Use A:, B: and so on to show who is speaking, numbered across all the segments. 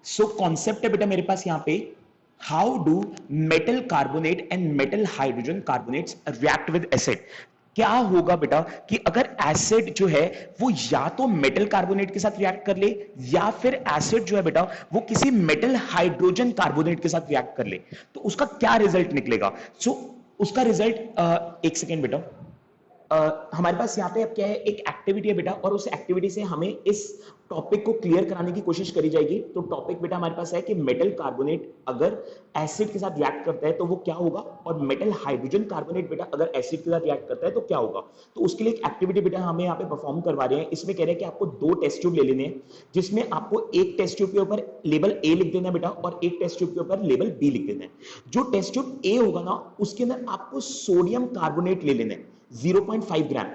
A: So concept है बेटा मेरे पास यहां पे, how do metal carbonate and metal hydrogen carbonates react with acid. क्या होगा बेटा कि अगर एसिड जो है वो या तो मेटल कार्बोनेट के साथ रिएक्ट कर ले, या फिर एसिड जो है बेटा वो किसी मेटल हाइड्रोजन कार्बोनेट के साथ रिएक्ट कर ले, तो उसका क्या रिजल्ट निकलेगा। सो उसका रिजल्ट, एक सेकेंड बेटा, हमारे पास यहाँ पे अब क्या है, एक एक्टिविटी है बेटा, और उस एक्टिविटी से हमें इस टॉपिक को क्लियर कराने की कोशिश करी जाएगी। तो टॉपिक बेटा हमारे पास है कि मेटल कार्बोनेट अगर एसिड के साथ रिएक्ट करता है तो वो क्या होगा, और मेटल हाइड्रोजन कार्बोनेट बेटा अगर एसिड के साथ रिएक्ट करता है तो क्या होगा। तो उसके लिए एक एक्टिविटी बेटा हमें यहाँ पे परफॉर्म करवा रहे हैं। इसमें कह रहे हैं कि आपको 2 टेस्ट ट्यूब ले लेने हैं, जिसमें आपको एक टेस्ट ट्यूब के ऊपर लेबल ए लिख देना है बेटा, और एक टेस्ट ट्यूब के ऊपर लेबल बी लिख देना है। जो टेस्ट ट्यूब ए होगा ना, उसके अंदर आपको सोडियम कार्बोनेट ले लेना है 0.5 ग्राम,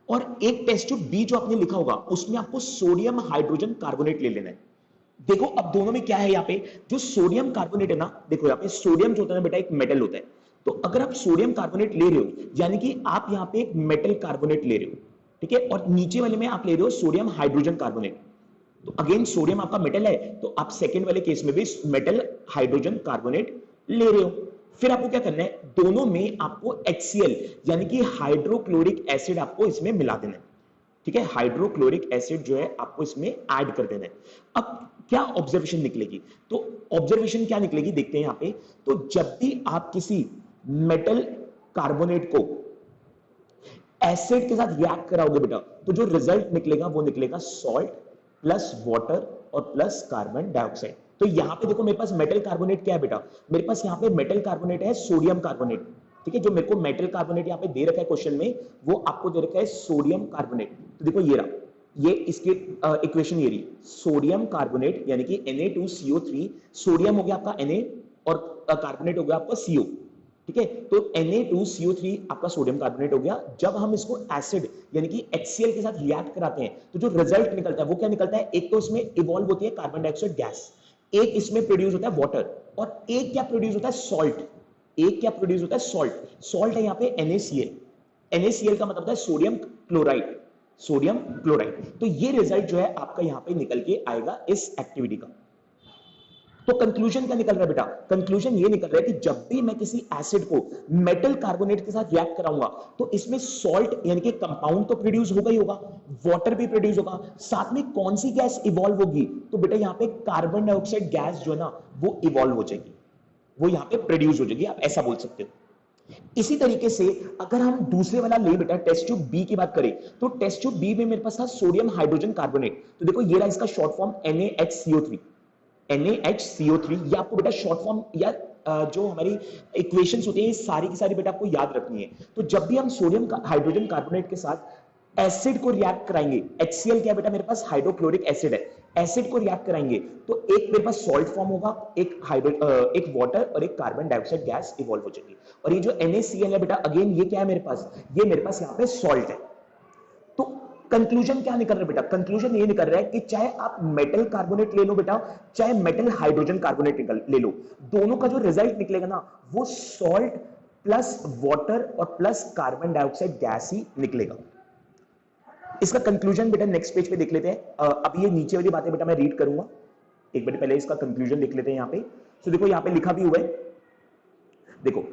A: और एक टेस्ट ट्यूब बी जो आपने लिखा होगा उसमें आपको सोडियम हाइड्रोजन कार्बोनेट ले लेना है। देखो अब दोनों में क्या है, यहाँ पे जो सोडियम कार्बोनेट है ना, देखो यहाँ पे सोडियम जो होता है ना बेटा एक मेटल होता है। तो अगर आप सोडियम कार्बोनेट ले रहे हो यानी कि आप यहाँ पे एक मेटल कार्बोनेट ले रहे हो, ठीक है, और नीचे वाले में आप ले रहे हो सोडियम हाइड्रोजन कार्बोनेट। तो अगेन सोडियम आपका मेटल है, तो आप सेकेंड वाले केस में भी मेटल हाइड्रोजन कार्बोनेट ले रहे हो। फिर आपको क्या करना है, दोनों में आपको HCl यानी कि हाइड्रोक्लोरिक एसिड आपको इसमें मिला देना है, ठीक है, हाइड्रोक्लोरिक एसिड जो है आपको इसमें ऐड कर देना है। अब क्या ऑब्जर्वेशन निकलेगी, तो ऑब्जर्वेशन क्या निकलेगी देखते हैं यहां पे। तो जब भी आप किसी मेटल कार्बोनेट को एसिड के साथ रिएक्ट कराओगे बेटा, तो जो रिजल्ट निकलेगा वो निकलेगा सॉल्ट प्लस वाटर और प्लस कार्बन डाइऑक्साइड। तो यहां पे देखो मेरे पास मेटल कार्बोनेट क्या है बेटा, मेरे पास यहां पे मेटल कार्बोनेट है सोडियम कार्बोनेट, ठीक है। जो मेरे को मेटल कार्बोनेट यहां पे दे रखा है क्वेश्चन में, वो आपको दे रखा है सोडियम कार्बोनेट। तो देखो ये रहा, ये इसके इक्वेशन ये रही, सोडियम कार्बोनेट यानी कि Na2CO3, सोडियम हो गया आपका Na और कार्बोनेट हो गया आपका CO, ठीक है। तो Na2CO3 आपका सोडियम कार्बोनेट हो गया। जब हम इसको एसिड यानी कि HCl के साथ रिएक्ट कराते हैं तो जो रिजल्ट निकलता है वो क्या निकलता है, एक तो इसमें इवॉल्व होती है कार्बन डाइऑक्साइड गैस, एक इसमें प्रोड्यूस होता है वाटर, और एक क्या प्रोड्यूस होता है सॉल्ट। एक क्या प्रोड्यूस होता है सॉल्ट, सॉल्ट है यहाँ पे NaCl। NaCl का मतलब होता है सोडियम क्लोराइड, सोडियम क्लोराइड। तो ये रिजल्ट जो है आपका यहाँ पे निकल के आएगा इस एक्टिविटी का। तो कंक्लूजन क्या निकल रहा है बेटा, कंक्लूजन ये निकल रहा है कि जब भी मैं किसी एसिड को मेटल कार्बोनेट के साथ रिएक्ट कराऊंगा तो इसमें सॉल्ट यानी कि कंपाउंड तो प्रोड्यूस होगा ही होगा, वाटर भी प्रोड्यूस होगा, साथ में कौन सी गैस इवॉल्व होगी, तो बेटा यहाँ पे कार्बन डाइऑक्साइड गैस जो है ना वो इवॉल्व हो जाएगी, वो यहाँ पे प्रोड्यूस हो जाएगी, आप ऐसा बोल सकते हो। इसी तरीके से अगर हम दूसरे वाला ले बेटा टेस्ट ट्यूब बी की बात करें, तो टेस्ट ट्यूब बी में मेरे पास था सोडियम हाइड्रोजन कार्बोनेट। तो देखो ये रहा इसका शॉर्ट फॉर्म NaHCO3, NaHCO3, ये आपको बेटा शॉर्ट फॉर्म या जो हमारी इक्वेशंस होती है सारी की सारी बेटा आपको याद रखनी है। तो जब भी हम सोडियम हाइड्रोजन कार्बोनेट के साथ एसिड को रिएक्ट कराएंगे, HCl क्या बेटा मेरे पास हाइड्रोक्लोरिक एसिड है, एसिड को रिएक्ट कराएंगे तो एक मेरे पास सॉल्ट फॉर्म होगा, एक वाटर और एक कार्बन डाइऑक्साइड गैस इवॉल्व हो जाएगी। और ये जो NaCl है बेटा अगेन ये क्या है मेरे पास, ये मेरे पास यहाँ पे सॉल्ट है। तो कंक्लूजन क्या निकल रहा है बेटा, कंक्लूजन ये निकल रहा है कि चाहे आप मेटल कार्बोनेट ले लो बेटा, चाहे मेटल हाइड्रोजन कार्बोनेट ले लो, दोनों का जो रिजल्ट निकलेगा ना वो सॉल्ट प्लस वाटर और प्लस कार्बन डाइऑक्साइड गैस ही निकलेगा। इसका कंक्लूजन बेटा नेक्स्ट पेज पे देख लेते हैं। अब ये नीचे वाली बातें बेटा मैं रीड करूंगा, एक बार पहले इसका कंक्लूजन देख लेते हैं यहाँ पे। तो देखो यहाँ पे लिखा भी हुआ है, देखो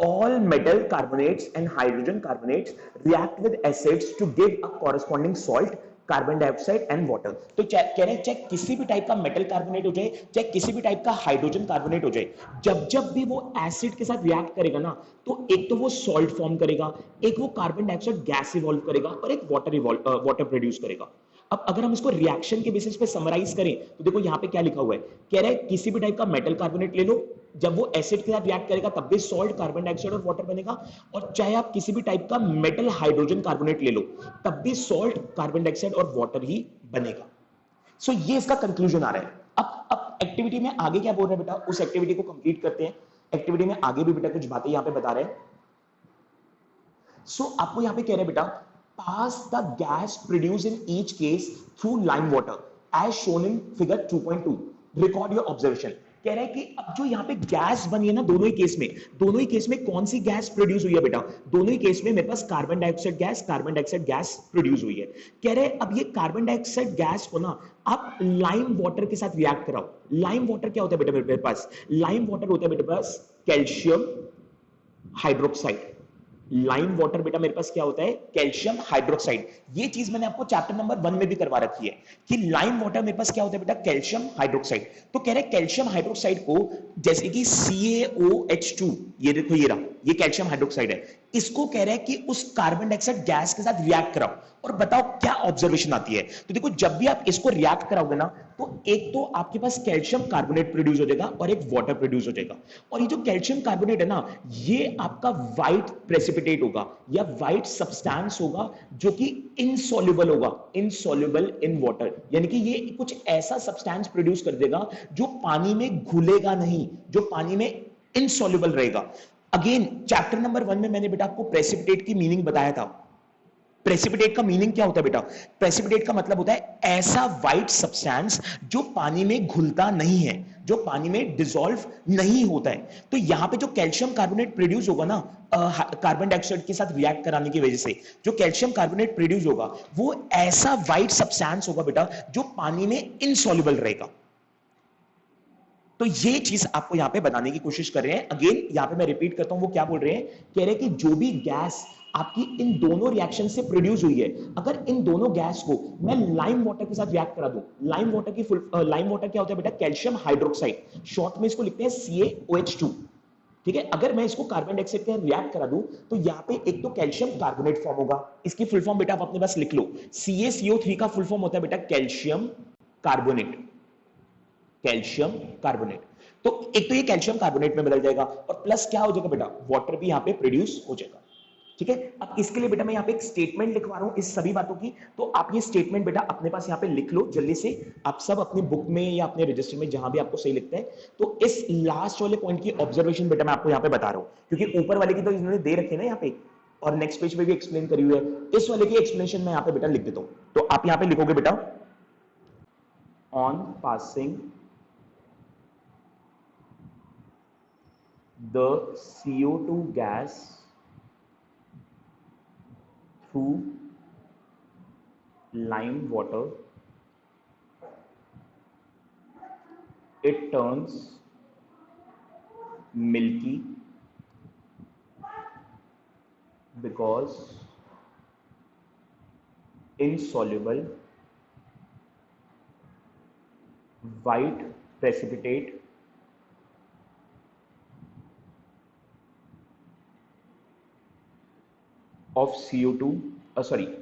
A: all metal carbonates and hydrogen carbonates react with acids to give a corresponding salt, carbon dioxide and water. तो कह रहे हैं चाहे किसी भी टाइप का मेटल कार्बोनेट हो जाए, चाहे किसी भी टाइप का हाइड्रोजन कार्बोनेट हो जाए, जब जब भी वो एसिड के साथ रिएक्ट करेगा ना तो एक तो वो सॉल्ट फॉर्म करेगा, एक वो कार्बन डाइऑक्साइड गैस इवॉल्व करेगा और एक वाटर प्रोड्यूस करेगा। अब अगर हम इसको रिएक्शन के बेसिस पे समराइज करें तो देखो यहाँ पे क्या लिखा हुआ है, कह रहा है किसी भी टाइप का मेटल कार्बोनेट ले लो, जब वो एसिड के साथ रिएक्ट करेगा तब भी सॉल्ट, कार्बन डाइऑक्साइड और वाटर बनेगा, और चाहे आप किसी भी टाइप का मेटल हाइड्रोजन कार्बोनेट ले लो तब भी सॉल्ट, कार्बन डाइऑक्साइड और वाटर ही बनेगा। सो ये इसका कंक्लूजन आ रहा है। अब एक्टिविटी में आगे क्या बोल रहे हैं बेटा, उस एक्टिविटी को कंप्लीट करते हैं। एक्टिविटी में आगे भी बेटा कुछ बातें यहां पे बता रहे हैं। सो आपको यहां पे कह रहे हैं बेटा, pass the gas produced in each case through lime water as shown in figure 2.2, record your observation। कह रहा है कि अब जो यहाँ पे गैस बनी है ना, दोनों ही केस में कौन सी गैस प्रोड्यूस हुई है बेटा? दोनों ही केस में मेरे पास कार्बन डाइऑक्साइड गैस प्रोड्यूस हुई है। कह रहे हैं अब ये कार्बन डाइऑक्साइड गैस को ना आप लाइम वाटर के साथ रिएक्ट कराओ। लाइम वाटर क्या होता है बेटा मेरे पास? लाइम वाटर होता है मेरे पास कैल्शियम हाइड्रोक्साइड। लाइम वाटर बेटा मेरे पास क्या होता है? Calcium hydroxide. ये चीज मैंने आपको चैप्टर नंबर 1 में भी करवा रखी है कि लाइम वाटर मेरे पास क्या होता है बेटा? Calcium hydroxide. तो कह रहे हैं कैल्शियम हाइड्रोक्साइड को जैसे कि CaOH2, ये देखो ये रहा, ये कैल्शियम हाइड्रोक्साइड है, इसको कह रहा है कि उस कार्बन डाइऑक्साइड गैस के साथ रिएक्ट कराओ और बताओ क्या ऑब्जर्वेशन आती है। तो देखो जब भी आप इसको रिएक्ट कराओगे ना, तो एक तो आपके पास कैल्शियम कार्बोनेट प्रोड्यूस हो जाएगा और एक वाटर प्रोड्यूस हो जाएगा। और ये जो कैल्शियम कार्बोनेट है ना, ये आपका व्हाइट प्रेसिपिटेट होगा या व्हाइट सब्सटेंस होगा जो कि इनसॉल्युबल होगा, इनसॉल्युबल इन वाटर, यानी कि ये कुछ ऐसा सब्सटेंस प्रोड्यूस कर देगा जो पानी में घुलेगा नहीं, जो पानी में इनसॉल्युबल रहेगा। अगेन चैप्टर नंबर 1 में मैंने बेटा आपको प्रेसिपिटेट की मीनिंग बताया था। प्रेसिपिटेट का मीनिंग क्या होता है बेटा? प्रेसिपिटेट का मतलब होता है ऐसा व्हाइट सब्सटेंस जो पानी में घुलता नहीं है, जो पानी में डिसॉल्व नहीं होता है। तो यहां पे जो कैल्शियम कार्बोनेट प्रोड्यूस होगा ना, कार्बन डाइऑक्साइड के साथ रिएक्ट कराने की वजह से जो कैल्शियम कार्बोनेट प्रोड्यूस होगा वो ऐसा व्हाइट सब्सटेंस होगा बेटा जो पानी में इनसॉल्युबल रहेगा। तो ये चीज आपको यहां पे बनाने की कोशिश कर रहे हैं। अगेन यहां पे मैं रिपीट करता हूं, वो क्या बोल रहे हैं? कह रहे हैं कि जो भी गैस आपकी इन दोनों रिएक्शन से प्रोड्यूस हुई है, अगर इन दोनों गैस को मैं लाइम वाटर के साथ रिएक्ट करा दूं, लाइम वाटर क्या होता है बेटा? कैल्शियम हाइड्रोक्साइड, शॉर्ट में इसको लिखते हैं CaOH2। ठीक है, अगर मैं इसको कार्बन डाइऑक्साइड के साथ रिएक्ट करा दूं तो यहां पे एक तो कैल्शियम कार्बोनेट फॉर्म होगा, इसकी फुल फॉर्म बेटा आप अपने पास लिख लो, CaCO3 का फुल फॉर्म होता है बेटा कैल्शियम कार्बोनेट, कैल्शियम कार्बोनेट। तो एक तो ये कैल्शियम कार्बोनेट में बदल जाएगा और प्लस क्या हो जाएगा बेटा? वाटर भी यहां पे प्रोड्यूस हो जाएगा। ठीक है, अब इसके लिए बेटा मैं यहां पे एक स्टेटमेंट लिखवा रहा हूं इस सभी बातों की, तो आप ये स्टेटमेंट बेटा अपने पास यहां पे लिख लो जल्दी से। आप सब अपनी बुक में या अपने रजिस्टर में जहां भी आपको सही लगता है, तो इस लास्ट वाले पॉइंट की ऑब्जर्वेशन बेटा मैं आपको यहां पे बता रहा हूं, क्योंकि ऊपर वाले की तो इन्होंने दे रखी है ना यहाँ पे, और नेक्स्ट पेज पे भी एक्सप्लेन करी हुई है। इस वाले की एक्सप्लेनेशन मैं यहां पे बेटा लिख देता हूं, तो आप यहां पे लिखोगे बेटा, on passing the CO2 gas through lime water, it turns milky because insoluble white precipitate of CO2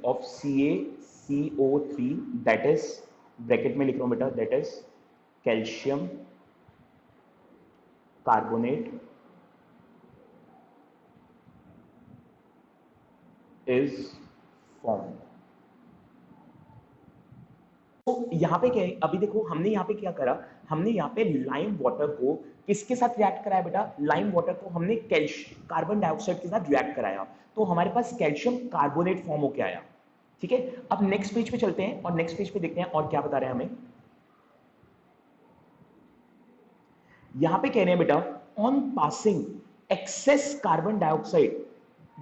A: of CaCO3, that is bracket में लिख रहा हूं बेटा, that is calcium carbonate is formed। तो यहां पे क्या है, अभी देखो हमने यहां पे क्या करा, हमने यहां पे लाइम वाटर को किसके साथ रिएक्ट कराया बेटा? लाइम वाटर को हमने कार्बन डाइऑक्साइड के साथ रिएक्ट कराया, तो हमारे पास कैल्शियम कार्बोनेट फॉर्म होके आया। ठीक है, अब नेक्स्ट पेज पे चलते हैं और नेक्स्ट पेज पे देखते हैं और क्या बता रहे हैं हमें। यहां पे कह रहे हैं बेटा, on passing excess carbon dioxide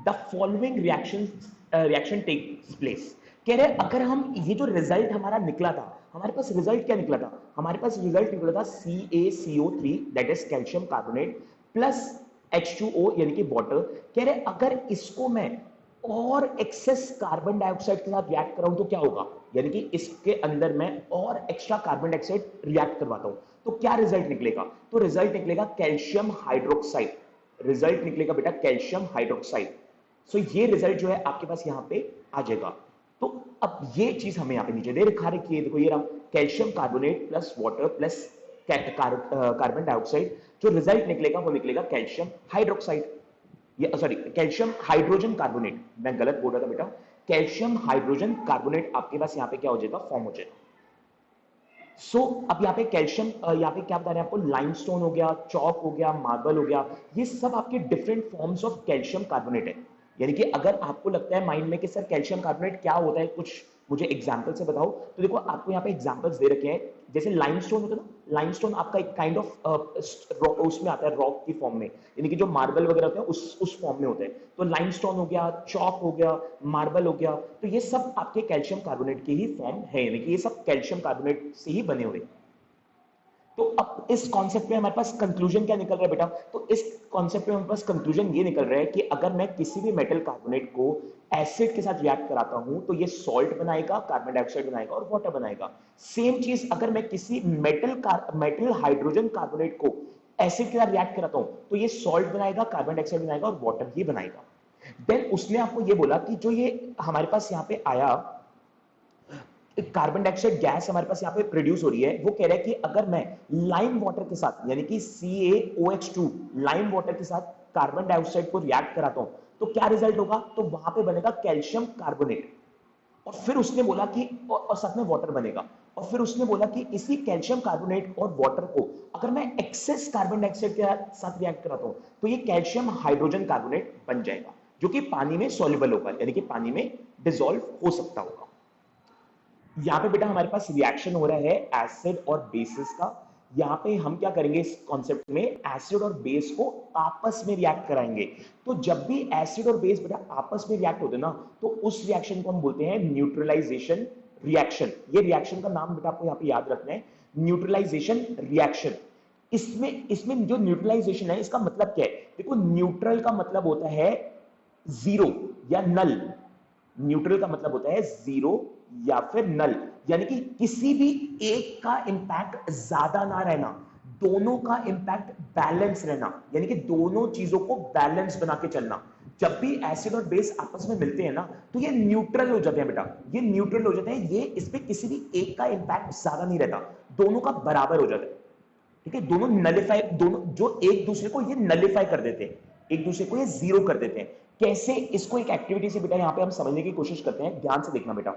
A: the following reaction takes place. कह रहे हैं अगर हम ये जो रिजल्ट हमारा निकला था, हमारे पास रिजल्ट क्या निकला था? हमारे पास रिजल्ट निकला था CaCO3 that is calcium carbonate plus H2O यानी कि वाटर। कह रहे अगर इसको मैं और एक्सेस कार्बन डाइऑक्साइड के साथ रिएक्ट कराऊं तो क्या होगा, यानी कि इसके अंदर मैं और एक्स्ट्रा कार्बन डाइऑक्साइड रिएक्ट करवाता हूं तो क्या रिजल्ट निकलेगा? तो रिजल्ट निकलेगा कैल्शियम हाइड्रोक्साइड, रिजल्ट निकलेगा बेटा कैल्शियम हाइड्रोक्साइड। सो ये रिजल्ट जो है आपके पास यहां पे आ जाएगा। तो अब ये चीज हमें यहां पे नीचे दे रखा है, देखो ये रहा calcium carbonate plus water plus carbon dioxide, जो रिजल्ट निकलेगा वो निकलेगा कैल्शियम हाइड्रोक्साइड, ये सॉरी कैल्शियम हाइड्रोजन कार्बोनेट, मैं गलत बोल रहा था बेटा, कैल्शियम हाइड्रोजन कार्बोनेट आपके पास यहां पे क्या हो जाएगा? फॉर्म हो जाएगा। सो अब यहाँ पे कैल्शियम, यहाँ पे क्या बता रहे हैं आपको? लाइमस्टोन हो गया, चॉक हो गया, मार्बल हो गया, ये सब आपके different forms of calcium carbonate है। यानी कि अगर आपको लगता है माइंड में कि सर कैल्शियम कार्बोनेट क्या होता है, कुछ मुझे एग्जाम्पल से बताओ। तो देखो आपको यहाँ पे एग्जाम्पल्स दे रखे हैं, जैसे लाइमस्टोन होता है ना, लाइमस्टोन आपका एक काइंड ऑफ उसमें आता है रॉक की फॉर्म में, यानी कि जो मार्बल वगैरह होते हैं उस फॉर्म में होते हैं। तो लाइमस्टोन हो गया, चॉक हो गया, मार्बल हो गया, तो ये सब आपके कैल्शियम कार्बोनेट की ही फॉर्म है, यानी कि ये सब कैल्शियम कार्बोनेट से ही बने हुए हैं। तो अब इस कॉन्सेप्ट में हमारे पास कंक्लूजन क्या निकल रहा है बेटा? तो इस कॉन्सेप्ट में हमारे पास कंक्लूजन ये निकल रहा है कि अगर मैं किसी भी मेटल कार्बोनेट को एसिड के साथ रिएक्ट कराता हूं तो ये सॉल्ट बनाएगा, कार्बन डाइऑक्साइड बनाएगा और वाटर बनाएगा। सेम चीज अगर मैं किसी मेटल हाइड्रोजन कार्बोनेट को एसिड के साथ रिएक्ट कराता हूं तो ये सॉल्ट बनाएगा, कार्बन डाइऑक्साइड बनाएगा और वाटर ही बनाएगा। देन उसने आपको ये बोला कि जो ये हमारे पास यहाँ पे आया कार्बन डाइऑक्साइड गैस हमारे पास यहाँ पे प्रोड्यूस हो रही है, वो कह रहा है कि अगर मैं लाइम वाटर के साथ यानी कि CaOH2 लाइम वाटर के साथ कार्बन डाइऑक्साइड को रिएक्ट कराता हूं तो क्या रिजल्ट होगा? तो वहां पे बनेगा कैल्शियम कार्बोनेट। और फिर उसने बोला कि और साथ में वाटर बनेगा। और फिर उसने बोला कि इसी कैल्शियम कार्बोनेट और वाटर को अगर मैं एक्सेस कार्बन डाइऑक्साइड के साथ रिएक्ट कराता हूं तो ये कैल्शियम हाइड्रोजन कार्बोनेट बन जाएगा, जो कि पानी में सॉल्युबल होगा, यानी कि पानी में डिसॉल्व हो सकता होगा। यहां पे बेटा हमारे पास रिएक्शन हो रहा है एसिड और बेसिस का। यहां पे हम क्या करेंगे इस कॉन्सेप्ट में, एसिड और बेस को आपस में रिएक्ट कराएंगे। तो जब भी एसिड और बेस बेटा आपस में रिएक्ट होते हैं ना, तो उस रिएक्शन को हम बोलते हैं न्यूट्रलाइजेशन रिएक्शन। ये रिएक्शन का नाम बेटा आपको यहां पे याद रखना है, न्यूट्रलाइजेशन रिएक्शन। इसमें इसमें जो न्यूट्रलाइजेशन है इसका मतलब क्या है? देखो न्यूट्रल का मतलब होता है जीरो या नल। न्यूट्रल का मतलब होता है जीरो या फिर नल, यानी कि किसी भी एक का इंपैक्ट ज्यादा ना रहना, दोनों का इंपैक्ट बैलेंस रहना, यानी कि दोनों चीजों को बैलेंस बना के चलना। जब भी एसिड और बेस आपस में मिलते हैं ना तो ये न्यूट्रल हो जाते हैं बेटा, ये न्यूट्रल हो जाते हैं, ये इसमें किसी भी एक का इंपैक्ट ज्यादा नहीं रहता, दोनों का बराबर हो जाता है। ठीक है, दोनों नलिफाई, दोनों जो एक दूसरे को ये नलिफाई कर देते हैं, एक दूसरे को ये जीरो कर देते हैं। कैसे? इसको एक एक्टिविटी से बेटा यहां पे हम समझने की कोशिश करते हैं, ध्यान से देखना बेटा।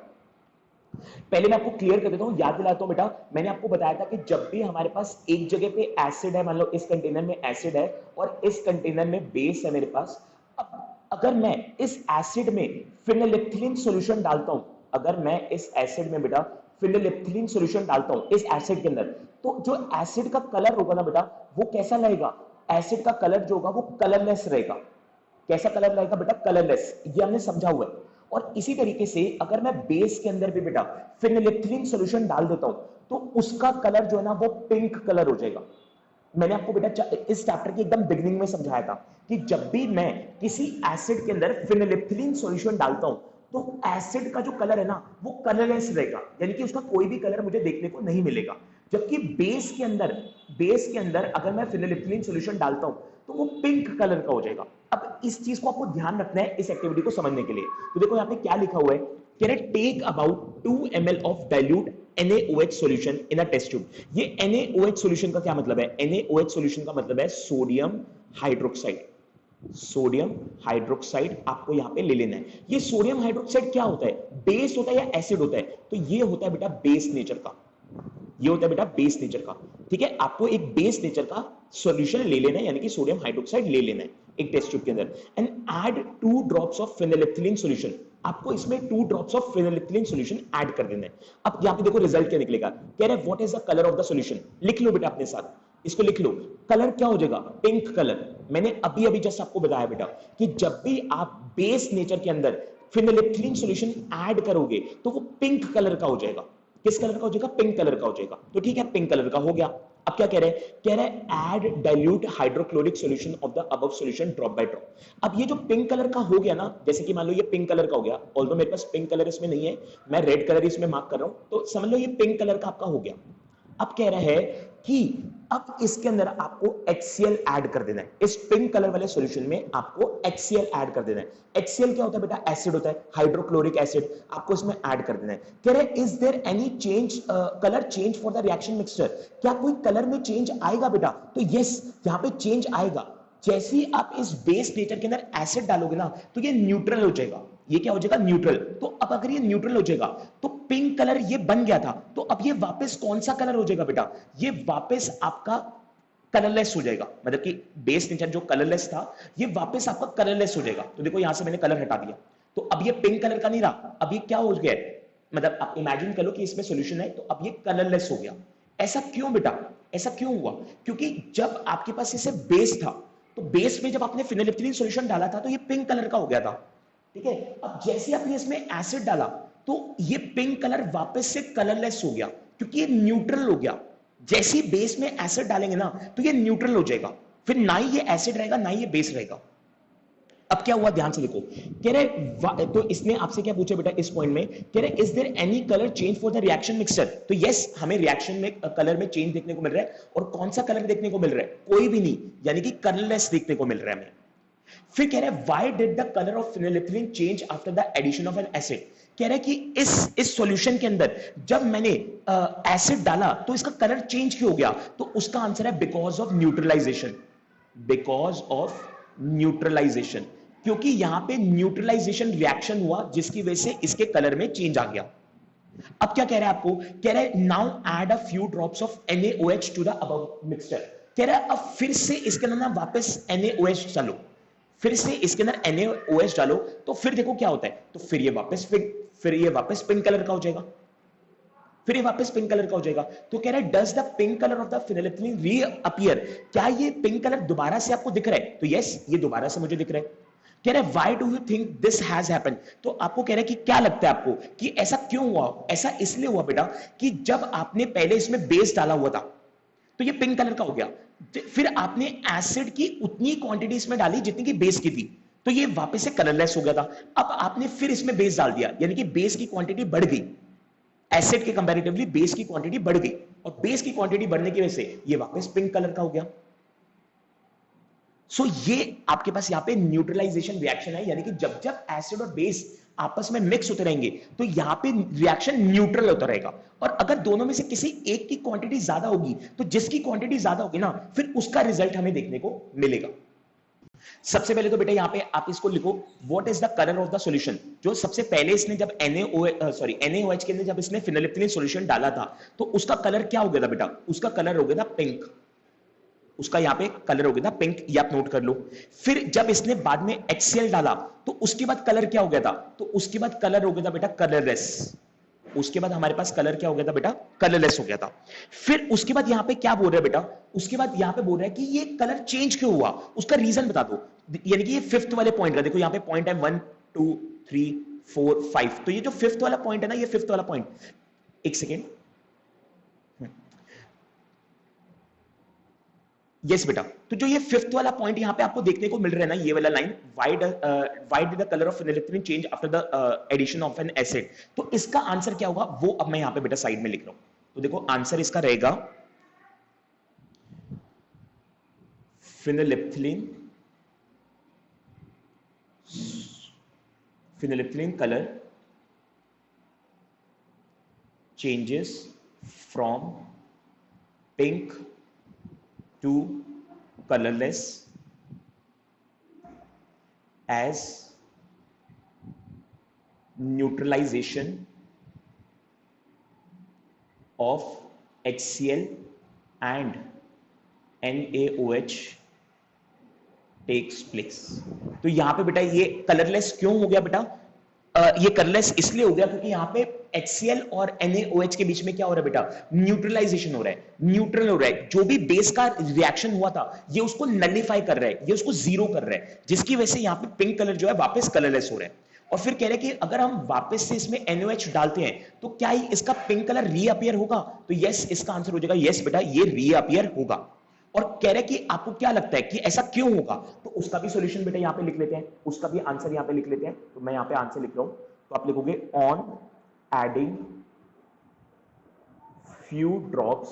A: पहले मैं आपको क्लियर कर देता हूं, याद दिलाता हूं बेटा, मैंने आपको बताया था कि जब भी हमारे पास एक जगह पे एसिड है, मान लो इस कंटेनर में एसिड है और इस कंटेनर में बेस है मेरे पास। अब अगर मैं इस एसिड में फिनोलिफ्थिलीन सॉल्यूशन डालता हूं, अगर मैं इस एसिड में बेटा फिनोलिफ्थिलीन सॉल्यूशन डालता हूं इस एसिड के अंदर, तो जो एसिड का कलर होगा ना बेटा वो कैसा रहेगा? एसिड का कलर जो होगा वो कलरलेस रहेगा। कैसा कलर रहेगा बेटा? कलरलेस, ये हमने समझा हुआ है। और इसी तरीके से अगर मैं बेस के अंदर भी बेटा फिनोलिफ्थिलीन सॉल्यूशन डाल देता हूं तो उसका कलर जो है ना वो पिंक कलर हो जाएगा। मैंने आपको बेटा इस चैप्टर की एकदम बिगिनिंग में समझाया था कि जब भी मैं किसी एसिड के अंदर फिनोलिफ्थिलीन सॉल्यूशन डालता हूं तो एसिड का जो कलर है ना वो कलरलेस रहेगा, यानी कि उसका कोई भी कलर मुझे देखने को नहीं मिलेगा। जबकि बेस के अंदर अगर मैं फिनोलिफ्थिलीन सॉल्यूशन डालता हूं तो वो पिंक कलर का हो जाएगा। अब इस चीज को आपको ध्यान रखना है इस एक्टिविटी को समझने के लिए। तो देखो यहाँ पे क्या लिखा हुआ है, कह रहे take about 2 ml of dilute NaOH solution in a test tube. ये NaOH सॉल्यूशन का क्या मतलब है? NaOH सॉल्यूशन का मतलब है सोडियम हाइड्रोक्साइड। सोडियम हाइड्रोक्साइड आपको यहां पे ले लेना है। ये सोडियम हाइड्रोक्साइड क्या होता है? बेस होता है या एसिड होता है? तो ये होता है बेटा बेस नेचर का, ये होता है बेटा बेस नेचर का। ठीक है, आपको एक बेस नेचर का सॉल्यूशन ले लेना है, यानी कि सोडियम हाइड्रोक्साइड ले लेना है एक टेस्ट ट्यूब के अंदर, and add 2 drops of phenolphthalein solution. आपको इसमें 2 drops of phenolphthalein solution add कर देना है। अब यहां पे देखो रिजल्ट क्या निकलेगा, कह रहे हैं what is the colour of the solution. लिख लो बेटा अपने साथ, इसको लिख लो। कलर क्या हो जाएगा? Pink colour. मैंने अभी अभी जस्ट आपको बताया बेटा कि जब भी आप बेस नेचर के अंदर फिनोलिफ्थिलीन सॉल्यूशन ऐड करोगे तो वो पिंक कलर का हो जाएगा। किस कलर का हो जाएगा? पिंक कलर का हो जाएगा। तो ठीक है, पिंक कलर का हो गया। अब क्या कह रहे हैं? कह रहे हैं add dilute hydrochloric solution of the above solution drop by drop. अब ये जो पिंक कलर का हो गया ना, जैसे कि मान लो ये पिंक कलर का हो गया, ऑल्दो मेरे पास पिंक कलर इसमें नहीं है, मैं रेड कलर इसमें मार्क कर रहा हूं, तो समझ लो ये पिंक कलर का आपका हो गया। अब कह रहा है कि अब इसके अंदर आपको HCl ऐड कर देना है, इस पिंक कलर वाले सॉल्यूशन में आपको HCl ऐड कर देना है। HCl क्या होता है बेटा? एसिड होता है, हाइड्रोक्लोरिक एसिड, आपको इसमें ऐड कर देना है। कह रहे हैं is there any change colour change for the reaction mixture? क्या कोई कलर में चेंज आएगा बेटा? तो यस, यहां पे चेंज आएगा। जैसे ही आप इस बेस नेचर के अंदर एसिड डालोगे ना तो ये न्यूट्रल हो जाएगा। ये क्या हो जाएगा? न्यूट्रल। तो अब अगर ये न्यूट्रल हो जाएगा तो पिंक कलर ये बन गया था, तो अब ये वापस कौन सा कलर हो जाएगा बेटा? ये वापस आपका कलरलेस हो जाएगा, मतलब कि बेस नेचर जो कलरलेस था ये वापस आपका कलरलेस हो जाएगा। तो देखो यहां से मैंने कलर हटा दिया, तो अब ये पिंक कलर का नहीं रहा, अब ये क्या हो गया? मतलब आप इमेजिन करो कि इसमें सॉल्यूशन है, तो अब ये कलरलेस हो गया। ऐसा क्यों बेटा? ऐसा क्यों हुआ? क्योंकि जब आपके पास इसे बेस था, तो बेस में जब आपने फिनोलिप्थिलीन सॉल्यूशन डाला था तो ये पिंक कलर का हो गया था, ठीक है। अब जैसे आपने इसमें एसिड डाला तो ये पिंक कलर वापस से कलरलेस हो गया, क्योंकि ये न्यूट्रल हो गया। जैसे ही बेस में एसिड डालेंगे ना तो ये न्यूट्रल हो जाएगा, फिर ना ही ये एसिड रहेगा ना ही ये बेस रहेगा। अब क्या हुआ, ध्यान से देखो। कह रहे तो इसने आपसे क्या पूछा बेटा इस पॉइंट में, कह रहे is there any colour change for the reaction mixture? तो यस, हमें रिएक्शन में कलर में चेंज देखने को मिल रहा है। और कौन सा कलर देखने को मिल रहा है? कोई भी नहीं, यानी कि कलरलेस देखने को मिल रहा है हमें। फिर कह रहा है why did the colour of phenolphthalein change after the addition of an acid? कह रहा है कि इस सॉल्यूशन के अंदर जब मैंने एसिड डाला तो इसका कलर चेंज क्यों हो गया? तो उसका आंसर है because of neutralisation. Because of neutralisation, क्योंकि यहां पे न्यूट्रलाइजेशन रिएक्शन हुआ जिसकी वजह से इसके कलर में चेंज आ गया। अब क्या कह रहा है आपको? कह रहा है now add a few drops of NaOH to the above mixture. कह रहा है अब फिर से इसके अंदर ना वापस NaOH डालो, फिर से इसके अंदर NaOH डालो, तो फिर देखो क्या होता है। तो फिर ये वापस पिंक कलर का हो जाएगा, फिर ये वापस पिंक कलर का हो जाएगा। तो कह रहा है does the pink colour of the phenolphthalein reappear? क्या ये पिंक कलर दोबारा से आपको दिख रहा है? तो यस, ये दोबारा से मुझे दिख रहा है। कह रहा है why do you think this has happened? तो आपको कह रहा है कि क्या लगता है आपको कि ऐसा क्यों हुआ? ऐसा इसलिए हुआ बेटा कि जब आपने पहले इसमें बेस डाला हुआ था तो ये पिंक कलर का हो गया, फिर आपने एसिड की उतनी क्वांटिटी इसमें डाली जितनी की बेस की थी, तो ये वापस से कलरलेस हो गया था। अब आपने फिर इसमें बेस डाल दिया, यानी कि बेस की क्वांटिटी बढ़ गई, एसिड के कंपैरेटिवली बेस की क्वांटिटी बढ़ गई, और बेस की क्वांटिटी बढ़ने की वजह से ये वापस पिंक कलर का हो गया। ये आपके पास यहां पे न्यूट्रलाइजेशन रिएक्शन है, यानी कि जब जब एसिड और बेस आपस में मिक्स होते रहेंगे तो यहां पे रिएक्शन न्यूट्रल होता रहेगा। और अगर दोनों में से किसी एक की क्वांटिटी ज्यादा होगी तो जिसकी क्वांटिटी ज्यादा होगी ना, फिर उसका रिजल्ट हमें देखने को मिलेगा। सबसे पहले तो बेटा यहां पे आप इसको लिखो, what is the colour of the solution. जो सबसे पहले इसने जब NaOH के अंदर जब इसने फिनोलिफ्थिलीन सॉल्यूशन डाला था तो उसका कलर क्या हो गया था बेटा? उसका कलर हो गया था पिंक। उसका यहां पे कलर हो गया था पिंक, ये आप नोट कर लो। फिर जब इसने बाद में HCl डाला तो उसके बाद कलर क्या हो गया था? तो उसके बाद कलर हो गया था बेटा कलरलेस। उसके बाद हमारे पास कलर क्या हो गया था बेटा? कलरलेस हो गया था। फिर उसके बाद यहां पे क्या बोल रहा है बेटा? उसके बाद यहां पे बोल रहा है कि ये कलर चेंज क्यों हुआ, उसका रीजन बता दो। यानी कि ये फिफ्थ वाले पॉइंट का देखो, यहां पे पॉइंट है 1 2 3 4 5, तो ये जो फिफ्थ वाला पॉइंट है ना, ये फिफ्थ वाला पॉइंट, एक सेकेंड। यस बेटा, तो जो ये फिफ्थ वाला पॉइंट यहां पे आपको देखने को मिल रहा है ना, ये वाला line, why did the colour of phenolphthalein change after the addition of an acid? तो इसका आंसर क्या होगा वो अब मैं यहां पे बेटा साइड में लिख रहा हूं। तो देखो आंसर इसका रहेगा phenolphthalein colour changes from pink to colorless as neutralization of HCl and NaOH takes place. तो यहां पे बेटा ये कलरलेस क्यों हो गया बेटा? ये कलरलेस इसलिए हो गया क्योंकि यहां पे HCl और NaOH के बीच में क्या हो रहा है बेटा? न्यूट्रलाइजेशन हो रहा है, न्यूट्रल हो रहा है। जो भी बेस का रिएक्शन हुआ था ये उसको नलिफाई कर रहा है, ये उसको जीरो कर रहा है, जिसकी वजह से यहां पे पिंक कलर जो है वापस कलरलेस हो रहा है। और फिर कह रहे हैं कि अगर हम वापस से इसमें NaOH डालते हैं तो क्या ही इसका पिंक कलर रीअपियर होगा? तो यस, इसका आंसर हो जाएगा यस बेटा, ये रीअपियर होगा। और कह रहे कि आपको क्या लगता है कि ऐसा क्यों होगा? तो उसका भी सॉल्यूशन बेटा यहां पे लिख लेते हैं, उसका भी आंसर यहां पे लिख लेते हैं। तो मैं यहां पे आंसर लिख रहा हूं, तो आप लिखोगे on adding few drops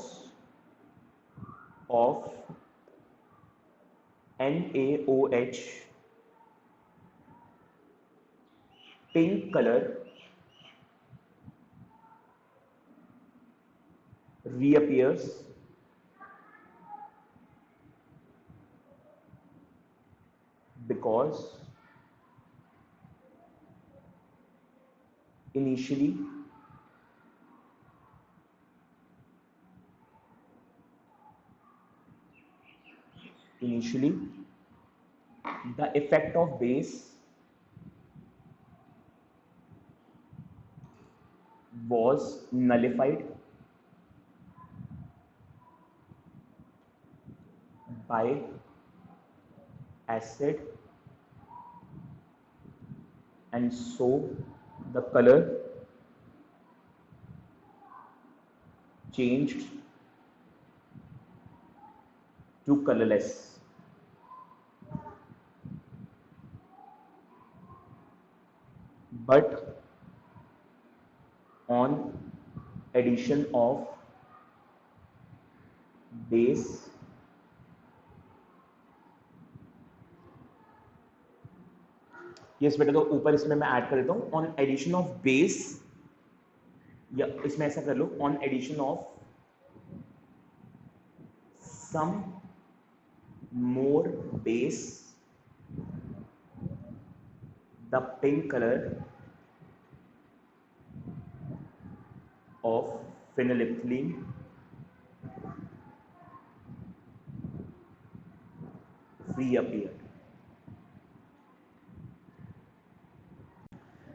A: of NaOH pink color reappears because initially the effect of base was nullified by acid, and so the color changed to colorless. But on addition of base, yes बेटा, तो ऊपर इसमें मैं add कर देता हूं, on addition of base, या इसमें ऐसा कर लो, on addition of some more base, the pink colour of phenylethylamine reappeared.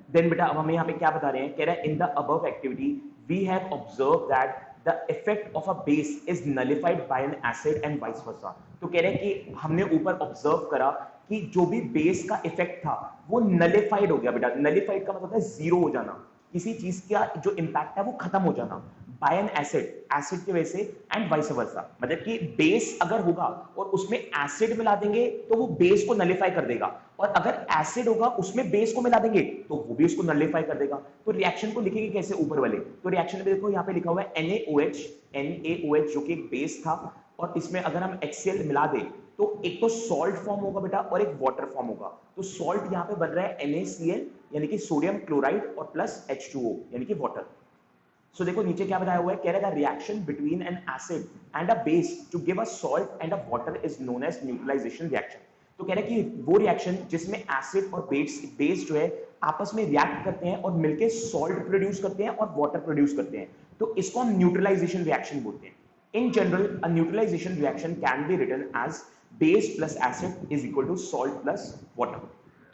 A: Then बेटा अब हमें यहाँ पे क्या बता रहे हैं, कह रहा है in the above activity we have observe that the effect of a base is nullified by an acid and vice versa. तो कह रहे हैं कि हमने ऊपर ऑब्जर्व करा कि जो भी बेस का इफेक्ट था वो नलिफाइड हो गया। बेटा नलिफाइड का मतलब है जीरो हो जाना, किसी चीज का जो इंपैक्ट है वो खत्म हो जाना बाय एन एसिड, एसिड की वजह से, एंड वाइस वर्सा। मतलब कि बेस अगर होगा और उसमें एसिड मिला देंगे तो वो बेस को नलिफाई कर देगा, और अगर एसिड होगा उसमें बेस को मिला देंगे तो वो भी उसको नलिफाई कर देगा। तो रिएक्शन को लिखेंगे कैसे ऊपर वाले, तो रिएक्शन में देखो यहाँ पे लिखा हुआ है NaOH जो कि एक बेस था, और इसमें अगर हम HCl मिला दें तो एक तो सॉल्ट फॉर्म होगा बेटा और एक वाटर फॉर्म होगा। तो सॉल्ट यहाँ पे बन रहा है NaCl यानी कि सोडियम क्लोराइड और प्लस H2O यानी कि वाटर। सो देखो नीचे क्या बताया हुआ है, कह रहा है reaction between an acid and a base to give a salt and a water is known as neutralisation reaction. तो कह रहा है कि वो रिएक्शन जिसमें एसिड और बेस जो है आपस में रिएक्ट करते हैं और मिलके सॉल्ट प्रोड्यूस करते हैं और वाटर प्रोड्यूस करते हैं, तो इसको हम न्यूट्रलाइजेशन रिएक्शन बोलते हैं। In general, a neutralization reaction can be written as base plus acid is equal to salt plus water.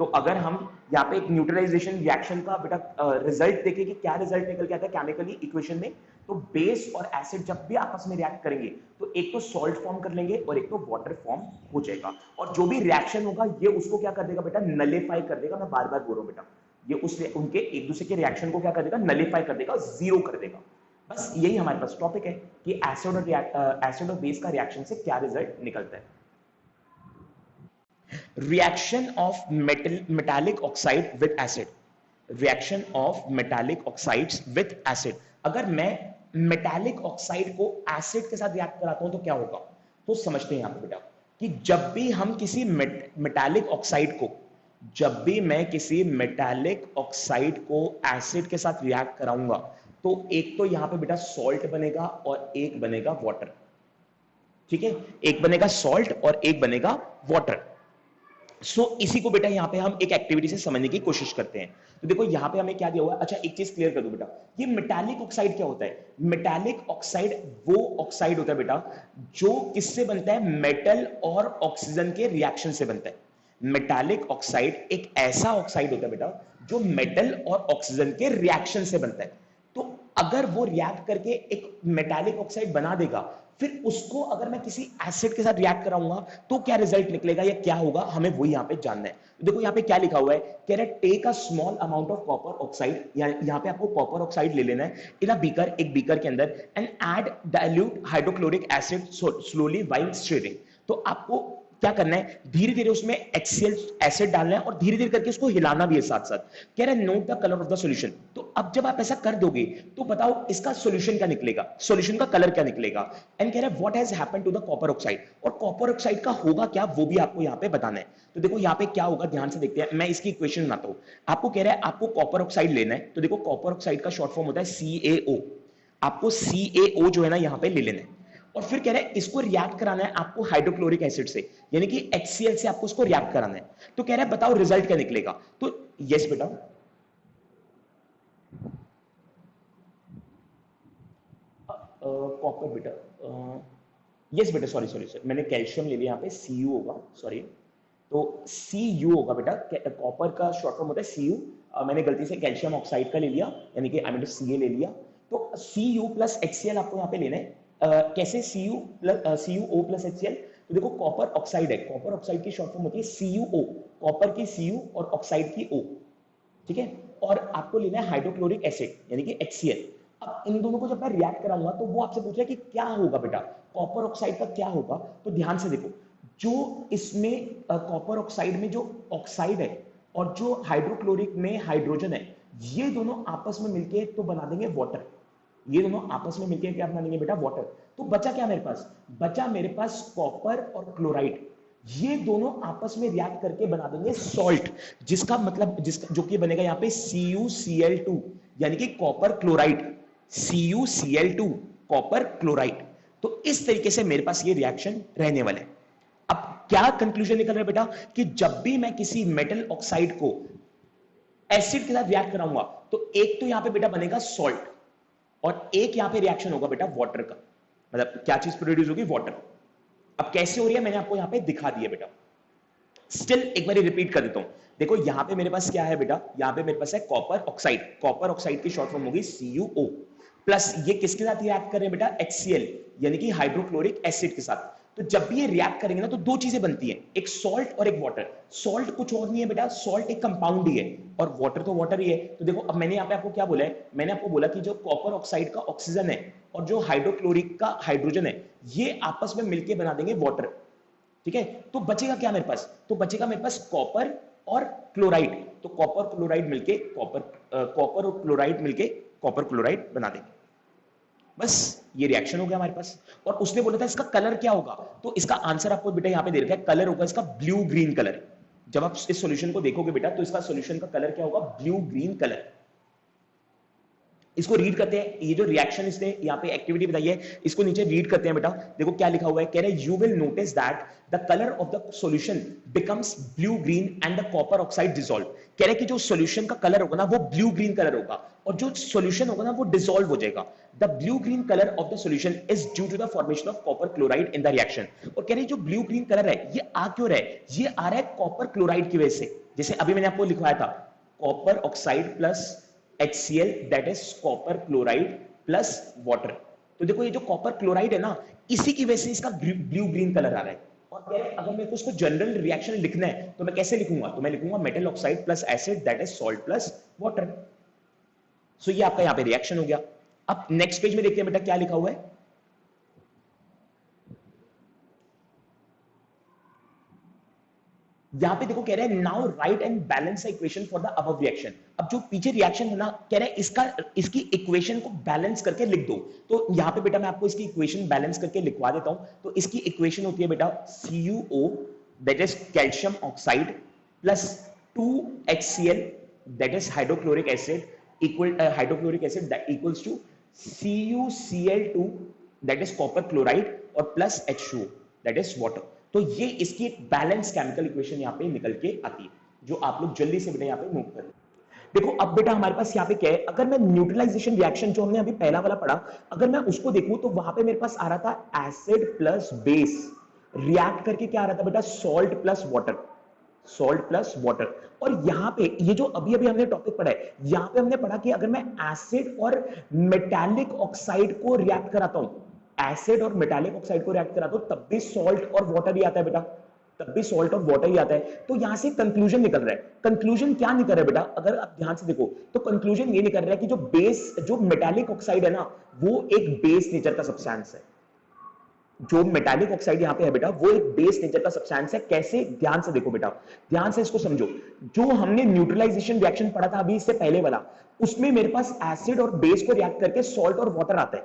A: तो अगर हम यहाँ पे एक न्यूट्रलाइजेशन रिएक्शन का बेटा रिजल्ट देखें कि क्या रिजल्ट निकल के आता है केमिकली इक्वेशन में, तो बेस और एसिड जब भी आपस में रिएक्ट करेंगे तो एक तो सॉल्ट फॉर्म कर लेंगे और एक तो वाटर फॉर्म हो जाएगा, और जो भी रिएक्शन होगा ये उसको क्या कर देगा बेटा, नलिफाई कर देगा। मैं बार बार बोल रहा हूँ बेटा, ये उस उनके एक दूसरे के रिएक्शन को क्या कर देगा, नलिफाई कर देगा, जीरो कर देगा। बस यही हमारे पास टॉपिक है कि एसिड और बेस का रिएक्शन से क्या रिजल्ट निकलता है। Reaction of metallic oxide with acid, reaction of metallic oxides with acid. अगर मैं मेटालिक ऑक्साइड को एसिड के साथ रिएक्ट कराता हूं तो क्या होगा, तो समझते हैं यहां पे बेटा कि जब भी हम किसी मेटालिक ऑक्साइड को, जब भी मैं किसी मेटालिक ऑक्साइड को एसिड के साथ रिएक्ट कराऊंगा तो एक तो यहां पे बेटा सॉल्ट बनेगा और एक बनेगा वाटर। ठीक है, एक बनेगा सॉल्ट और एक बनेगा वाटर। इसी को बेटा यहां पे हम एक एक्टिविटी से समझने की कोशिश करते हैं। तो देखो यहां पे हमें क्या दिया हुआ है, अच्छा एक चीज क्लियर कर दो बेटा, ये मेटालिक ऑक्साइड क्या होता है। मेटालिक ऑक्साइड वो ऑक्साइड होता है बेटा जो किससे बनता है, मेटल और ऑक्सीजन के रिएक्शन से बनता है। मेटालिक ऑक्साइड एक ऐसा ऑक्साइड होता है बेटा जो मेटल और ऑक्सीजन के रिएक्शन से बनता है। तो अगर वो रिएक्ट करके एक मेटालिक ऑक्साइड बना देगा, फिर उसको अगर मैं किसी एसिड के साथ रिएक्ट कराऊंगा तो क्या रिजल्ट निकलेगा या क्या होगा, हमें वो यहां पे जानना है। तो देखो यहां पे क्या लिखा हुआ है, कह रहा है take a small amount of copper oxide, यहां पे आपको कॉपर ऑक्साइड ले लेना है इन अ बीकर, एक बीकर के अंदर, and add dilute hydrochloric acid slowly while stirring. तो आपको क्या करना है, धीरे धीरे उसमें HCl एसिड डालना है और धीरे धीरे करके उसको हिलाना भी है साथ साथ। कह रहा है note the colour of the solution. तो अब जब आप ऐसा कर दोगे तो बताओ इसका सॉल्यूशन क्या निकलेगा, सॉल्यूशन का कलर क्या निकलेगा। एंड कह रहा है what has happened to the copper oxide, और कॉपर ऑक्साइड का होगा क्या वो भी आपको यहां पे बताना है। तो देखो यहां पे क्या होगा, ध्यान से देखते हैं, मैं इसकी इक्वेशन बनाता हूं। आपको कह रहा है आपको कॉपर ऑक्साइड लेना है, तो देखो कॉपर ऑक्साइड का शॉर्ट फॉर्म होता है CaO। आपको CaO जो है ना यहां पे ले लेना है, और फिर कह रहा है इसको रिएक्ट कराना है आपको हाइड्रोक्लोरिक एसिड से, यानी कि HCl से आपको इसको रिएक्ट कराना है। तो कह रहा है बताओ रिजल्ट क्या निकलेगा। तो यस बेटा, कॉपर बेटा, यस बेटा, सॉरी सॉरी सर, मैंने कैल्शियम ले लिया, यहाँ पे Cu होगा, सॉरी। तो Cu होगा बेटा, कॉपर का शॉर्ट फॉर्म होता है Cu। मैंने गलती से कैल्शियम ऑक्साइड का ले लिया, यानी कि Ca ले लिया। तो Cu प्लस HCl आपको यहाँ पे लेना है। कैसे CuO प्लस HCl? तो देखो कॉपर ऑक्साइड है, कॉपर ऑक्साइड की शॉर्ट फॉर्म होती है CuO, कॉपर की Cu और ऑक्साइड की O, ठीक है। और आपको लेना है हाइड्रोक्लोरिक एसिड यानी कि HCl। अब इन दोनों को जब मैं रिएक्ट कराऊंगा तो वो आपसे पूछ रहा है कि क्या होगा बेटा, कॉपर ऑक्साइड का क्या होगा। तो ध्यान से देखो, जो इसमें कॉपर ऑक्साइड में जो ऑक्साइड है और जो हाइड्रोक्लोरिक में हाइड्रोजन है, ये दोनों आपस में मिलके तो बना देंगे वाटर। ये दोनों आपस में मिलके क्या बना देंगे बेटा, वाटर। तो बचा क्या मेरे पास, बचा मेरे पास कॉपर और क्लोराइड। ये दोनों आपस में रिएक्ट करके बना देंगे सॉल्ट, जिसका मतलब जिसका जो कि बनेगा यहाँ पे CuCl2 यानी कि copper chloride, CuCl2 copper chloride. तो इस तरीके से मेरे पास ये रिएक्शन रहने वाला है। अब क्या कंक्लूजन निकल रहा है बेटा, कि जब भी मैं किसी मेटल ऑक्साइड को एसिड के साथ रिएक्ट कराऊंगा तो एक तो यहां पे बेटा बनेगा सॉल्ट और एक यहां पे रिएक्शन होगा बेटा वाटर का। मतलब क्या चीज प्रोड्यूस होगी, वाटर। अब कैसे हो रही है मैंने आपको यहां पे दिखा दिया बेटा। स्टिल एक बार रिपीट कर देता हूं। देखो यहां पे मेरे पास क्या है बेटा, यहां पे मेरे पास है कॉपर ऑक्साइड, कॉपर ऑक्साइड की शॉर्ट फॉर्म होगी CuO, प्लस ये किसके साथ रिएक्ट कर रहे हैं बेटा, HCl यानी कि हाइड्रोक्लोरिक एसिड के साथ। तो जब भी ये रिएक्ट करेंगे ना तो दो चीजें बनती हैं, एक सॉल्ट और एक वाटर। सॉल्ट कुछ और नहीं है बेटा, सॉल्ट एक कंपाउंड ही है और वाटर तो वाटर ही है। तो देखो अब मैंने यहाँ पे आपको क्या बोला है, मैंने आपको बोला कि जो कॉपर ऑक्साइड का ऑक्सीजन है और जो हाइड्रोक्लोरिक का हाइड्रोजन है, ये आपस में मिलकर बना देंगे वाटर, ठीक है। तो बचेगा क्या मेरे पास, तो बचेगा मेरे पास कॉपर और क्लोराइड। तो कॉपर क्लोराइड मिलके कॉपर और क्लोराइड मिलके कॉपर क्लोराइड बना देंगे। बस ये रिएक्शन हो गया हमारे पास। और उसने बोला था इसका कलर क्या होगा, तो इसका आंसर आपको बेटा यहां पे दे रखा है, कलर होगा इसका ब्लू ग्रीन कलर। जब आप इस सॉल्यूशन को देखोगे बेटा तो इसका सॉल्यूशन का कलर क्या होगा, ब्लू ग्रीन कलर। इसको रीड करते हैं, ये जो रिएक्शन इसने यहाँ पे एक्टिविटी बताई है इसको नीचे रीड करते हैं बेटा। देखो क्या लिखा हुआ है, कह रहे हैं you will notice that the colour of the solution becomes blue green and the copper oxide dissolve. कह रहे हैं कि जो सॉल्यूशन का कलर होगा ना वो ब्लू ग्रीन कलर होगा और जो सॉल्यूशन होगा ना वो डिसॉल्व हो जाएगा। The blue green colour of the solution is due to the formation of copper chloride in the reaction. और कह रहे हैं जो ब्लू ग्रीन कलर है ये आ क्यों रहा है, ये आ रहा है कॉपर क्लोराइड की वजह से। जैसे अभी मैंने आपको लिखवाया था copper oxide plus HCl that is copper chloride plus water. तो देखो ये जो कॉपर क्लोराइड है ना, इसी की वजह से इसका ब्लू ग्रीन कलर आ रहा है। और अगर मेरे को उसको जनरल रिएक्शन लिखना है तो मैं कैसे लिखूंगा, तो मैं लिखूंगा metal oxide plus acid that is salt plus water. So ये आपका यहां पे रिएक्शन हो गया। अब नेक्स्ट पेज में देखते हैं बेटा क्या लिखा हुआ है। यहां पे देखो कह रहा है now right and balance equation for the above reaction. अब जो पीछे रिएक्शन है ना, कह रहा है इसकी इक्वेशन को बैलेंस करके लिख दो। तो यहां पे बेटा मैं आपको इसकी इक्वेशन बैलेंस करके लिखवा देता हूं। तो इसकी इक्वेशन होती है बेटा CuO that is calcium oxide plus 2HCl that is hydrochloric acid equal hydrochloric acid that equals to CuCl2 that is copper chloride और plus H2O that is water. तो ये इसकी एक बैलेंस केमिकल इक्वेशन यहां पे निकल के आती है, जो आप लोग जल्दी से बेटा यहां पे नोट कर लो। देखो अब बेटा हमारे पास यहां पे क्या है, अगर मैं न्यूट्रलाइजेशन रिएक्शन जो हमने अभी पहला वाला पढ़ा, अगर मैं उसको देखूं तो वहां पे मेरे पास आ रहा था एसिड प्लस बेस रिएक्ट करके क्या आ रहा था बेटा, salt plus water, salt plus water. और यहां पे ये जो अभी अभी हमने टॉपिक पढ़ा है, यहां पे हमने पढ़ा कि अगर मैं एसिड और मेटालिक ऑक्साइड को रिएक्ट कराता हूं, एसिड और मेटालिक ऑक्साइड को रिएक्ट करा दो तब भी सॉल्ट और वाटर ही आता है बेटा, तब भी सॉल्ट और वाटर ही आता है। तो यहां से कंक्लूजन निकल रहा है। कंक्लूजन क्या निकल रहा है बेटा, अगर आप ध्यान से देखो तो कंक्लूजन ये निकल रहा है कि जो बेस जो मेटालिक ऑक्साइड है ना वो एक बेस नेचर का सब्सटेंस है। जो मेटालिक ऑक्साइड यहां पे है बेटा वो एक बेस नेचर का सब्सटेंस है। कैसे, ध्यान से देखो बेटा, ध्यान से इसको समझो। जो हमने न्यूट्रलाइजेशन रिएक्शन पढ़ा था अभी इससे पहले वाला, उसमें मेरे पास एसिड और बेस को रिएक्ट करके सॉल्ट और वाटर आता है,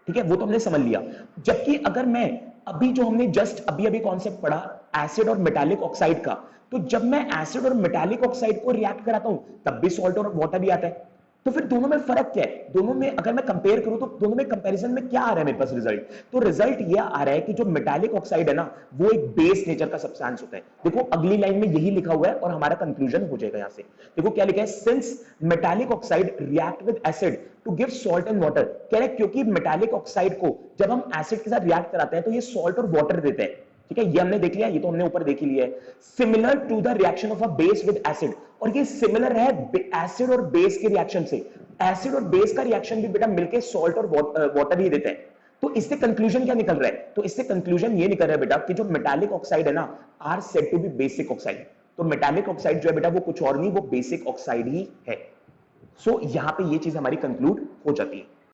A: ठीक है, वो तो हमने समझ लिया। जबकि अगर मैं अभी जो हमने जस्ट अभी अभी कॉन्सेप्ट पढ़ा एसिड और मेटालिक ऑक्साइड का, तो जब मैं एसिड और मेटालिक ऑक्साइड को रिएक्ट कराता हूं तब भी सॉल्ट और वाटर ही आता है। तो फिर दोनों में फर्क क्या है, दोनों में अगर मैं कंपेयर करूं तो दोनों में कंपैरिजन में क्या आ रहा है मेरे पास रिजल्ट, तो रिजल्ट ये आ रहा है कि जो मेटालिक ऑक्साइड है ना वो एक बेस नेचर का सब्सटेंस होता है। देखो अगली लाइन में यही लिखा हुआ है और हमारा कंक्लूजन हो जाएगा यहां से। देखो क्या लिखा है, since metallic oxide react with acid to give salt and water. कह रहे हैं क्योंकि मेटालिक ऑक्साइड को जब हम एसिड के साथ रिएक्ट कराते हैं तो ये सॉल्ट और वाटर देते हैं, ठीक है, ये हमने देख लिया, ये तो हमने ऊपर देख ही लिया है। Similar to the reaction of a base with acid. और ये सिमिलर है एसिड और बेस के रिएक्शन से। एसिड और बेस का रिएक्शन भी बेटा मिलके सॉल्ट और वाटर ही देते हैं। तो इससे कंक्लूजन क्या निकल रहा है? तो इससे कंक्लूजन ये निकल रहा है बेटा कि जो मेटालिक ऑक्साइड है ना, are said to be basic oxide. तो मेटालिक ऑक्साइड जो है बेटा वो कुछ और नहीं, वो बेसिक ऑक्साइड ही है। सो यहां पे ये चीज हमारी कंक्लूड हो जाती है।